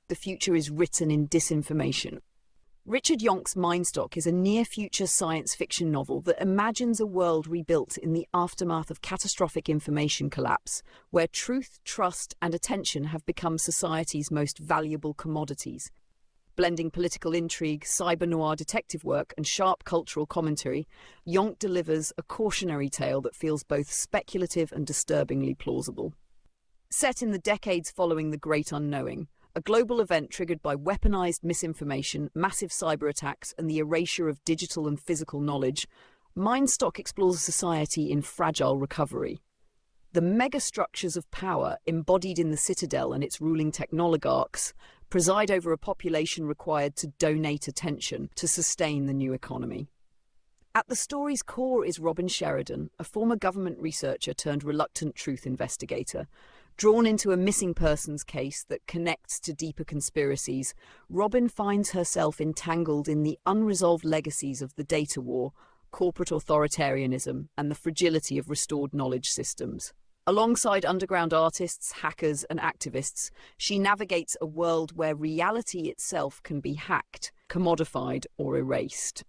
The future is written in disinformation. Richard Yonck's Mindstock is a near-future science fiction novel that imagines a world rebuilt in the aftermath of catastrophic information collapse, where truth, trust, and attention have become society's most valuable commodities. Blending political intrigue, cyber-noir detective work, and sharp cultural commentary, Yonck delivers a cautionary tale that feels both speculative and disturbingly plausible. Set in the decades following the Great Unknowing, a global event triggered by weaponized misinformation, massive cyber attacks, and the erasure of digital and physical knowledge, Mindstock explores a society in fragile recovery. The megastructures of power embodied in the Citadel and its ruling technoligarchs preside over a population required to donate attention to sustain the new economy. At the story's core is Robin Sheridan, a former government researcher turned reluctant truth investigator. Drawn into a missing persons case that connects to deeper conspiracies, Robin finds herself entangled in the unresolved legacies of the data war, corporate authoritarianism, and the fragility of restored knowledge systems. Alongside underground artists, hackers, and activists, she navigates a world where reality itself can be hacked, commodified, or erased.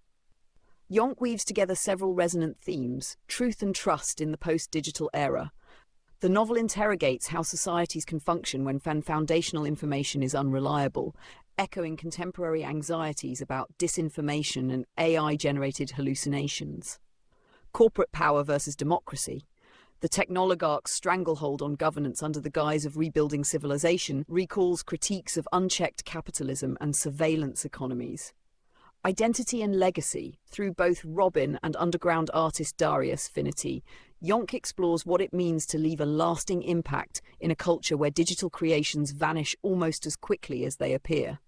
Yonck weaves together several resonant themes: truth and trust in the post-digital era. The novel interrogates how societies can function when foundational information is unreliable, echoing contemporary anxieties about disinformation and AI-generated hallucinations. Corporate power versus democracy. The technoligarchs' stranglehold on governance under the guise of rebuilding civilization recalls critiques of unchecked capitalism and surveillance economies. Identity and legacy. Through both Robin and underground artist Darius Finity, Yonck explores what it means to leave a lasting impact in a culture where digital creations vanish almost as quickly as they appear.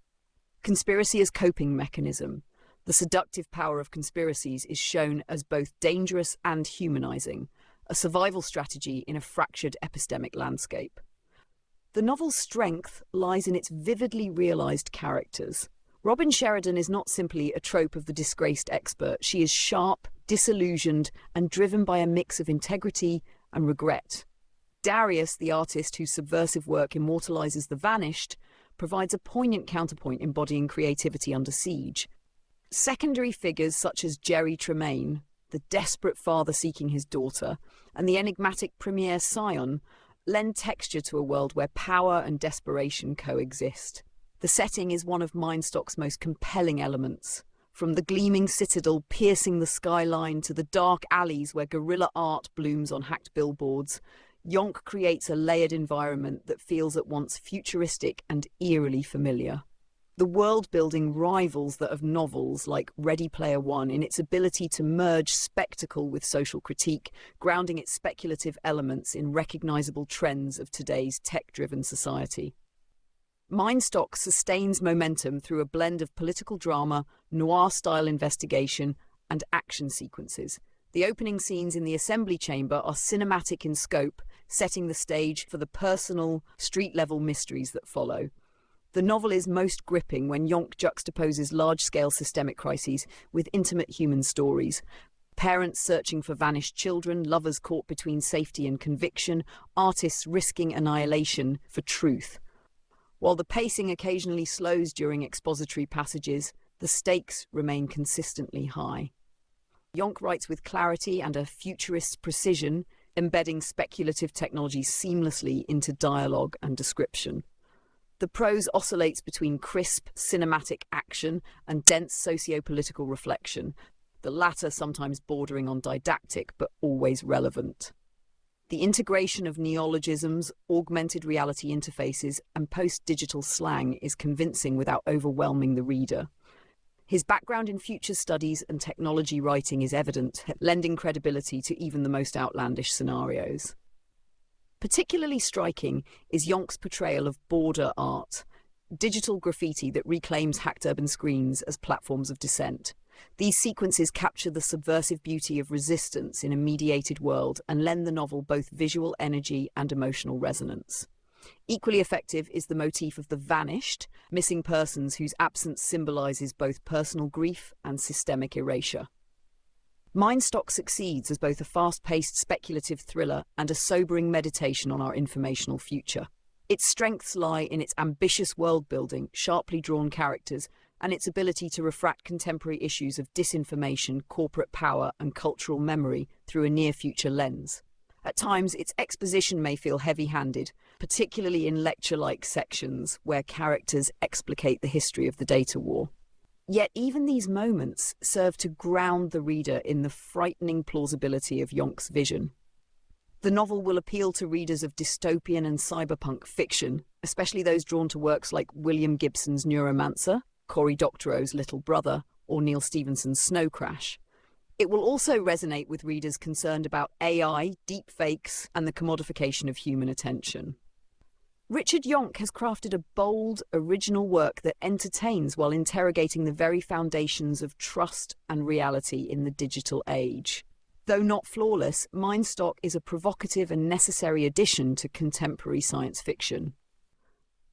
Conspiracy as coping mechanism. The seductive power of conspiracies is shown as both dangerous and humanizing, a survival strategy in a fractured epistemic landscape. The novel's strength lies in its vividly realized characters. Robin Sheridan is not simply a trope of the disgraced expert. She is sharp, disillusioned, and driven by a mix of integrity and regret. Darius, the artist whose subversive work immortalizes the vanished, provides a poignant counterpoint embodying creativity under siege. Secondary figures such as Jerry Tremaine, the desperate father seeking his daughter, and the enigmatic premier Scion lend texture to a world where power and desperation coexist. The setting is one of Mindstock's most compelling elements. From the gleaming citadel piercing the skyline to the dark alleys where guerrilla art blooms on hacked billboards, Yonck creates a layered environment that feels at once futuristic and eerily familiar. The world-building rivals that of novels like Ready Player One in its ability to merge spectacle with social critique, grounding its speculative elements in recognizable trends of today's tech-driven society. Mindstock sustains momentum through a blend of political drama, noir-style investigation, and action sequences. The opening scenes in the assembly chamber are cinematic in scope, setting the stage for the personal, street-level mysteries that follow. The novel is most gripping when Yonck juxtaposes large-scale systemic crises with intimate human stories. Parents searching for vanished children, lovers caught between safety and conviction, artists risking annihilation for truth. While the pacing occasionally slows during expository passages, the stakes remain consistently high. Yonck writes with clarity and a futurist's precision, embedding speculative technologies seamlessly into dialogue and description. The prose oscillates between crisp, cinematic action and dense socio-political reflection, the latter sometimes bordering on didactic but always relevant. The integration of neologisms, augmented reality interfaces, and post-digital slang is convincing without overwhelming the reader. His background in future studies and technology writing is evident, lending credibility to even the most outlandish scenarios. Particularly striking is Yonck's portrayal of border art, digital graffiti that reclaims hacked urban screens as platforms of dissent. These sequences capture the subversive beauty of resistance in a mediated world and lend the novel both visual energy and emotional resonance. Equally effective is the motif of the vanished, missing persons whose absence symbolizes both personal grief and systemic erasure. Mindstock succeeds as both a fast-paced speculative thriller and a sobering meditation on our informational future. Its strengths lie in its ambitious world-building, sharply drawn characters, and its ability to refract contemporary issues of disinformation, corporate power, and cultural memory through a near-future lens. At times, its exposition may feel heavy-handed, particularly in lecture-like sections where characters explicate the history of the data war. Yet even these moments serve to ground the reader in the frightening plausibility of Yonck's vision. The novel will appeal to readers of dystopian and cyberpunk fiction, especially those drawn to works like William Gibson's Neuromancer, Cory Doctorow's Little Brother, or Neil Stephenson's Snow Crash. It will also resonate with readers concerned about AI, deepfakes, and the commodification of human attention. Richard Yonck has crafted a bold, original work that entertains while interrogating the very foundations of trust and reality in the digital age. Though not flawless, Mindstock is a provocative and necessary addition to contemporary science fiction.